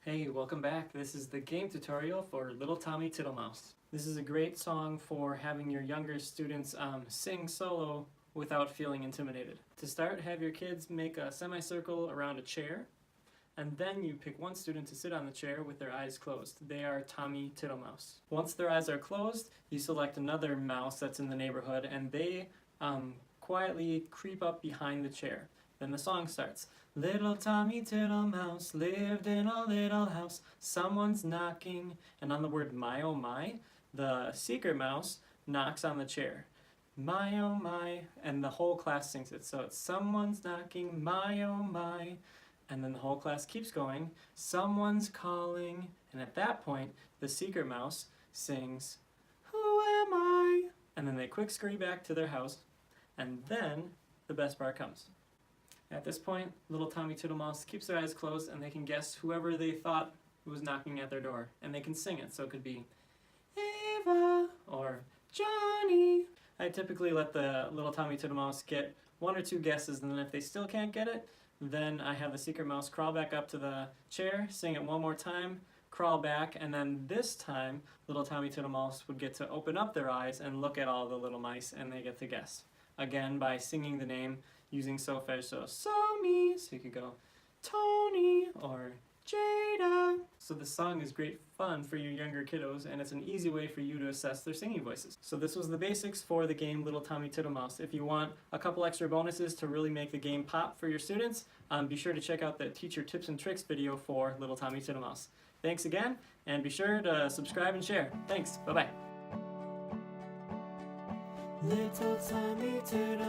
Hey, welcome back. This is the game tutorial for Little Tommy Tiddlemouse. This is a great song for having your younger students sing solo without feeling intimidated. To start, have your kids make a semicircle around a chair, and then you pick one student to sit on the chair with their eyes closed. They are Tommy Tiddlemouse. Once their eyes are closed, you select another mouse that's in the neighborhood, and they quietly creep up behind the chair. Then the song starts. Little Tommy Tiddlemouse lived in a little house. Someone's knocking, and on the word my oh my, the secret mouse knocks on the chair. My oh my, and the whole class sings it. So it's someone's knocking, my oh my, and then the whole class keeps going. Someone's calling, and at that point, the secret mouse sings, who am I? And then they quick scurry back to their house, and then the best part comes. At this point, little Tommy Tiddlemouse keeps their eyes closed and they can guess whoever they thought was knocking at their door. And they can sing it, so it could be Ava or Johnny. I typically let the little Tommy Tiddlemouse get one or two guesses, and then if they still can't get it, then I have the secret mouse crawl back up to the chair, sing it one more time, crawl back, and then this time, little Tommy Tiddlemouse would get to open up their eyes and look at all the little mice, and they get to guess. Again, by singing the name using solfege, so me, so you could go Tony or Jada. So the song is great fun for your younger kiddos, and it's an easy way for you to assess their singing voices. So this was the basics for the game Little Tommy Tiddlemouse. If you want a couple extra bonuses to really make the game pop for your students, be sure to check out the teacher tips and tricks video for Little Tommy Tiddlemouse. Thanks again, and be sure to subscribe and share. Thanks, bye-bye. Little Tommy Tiddlemouse.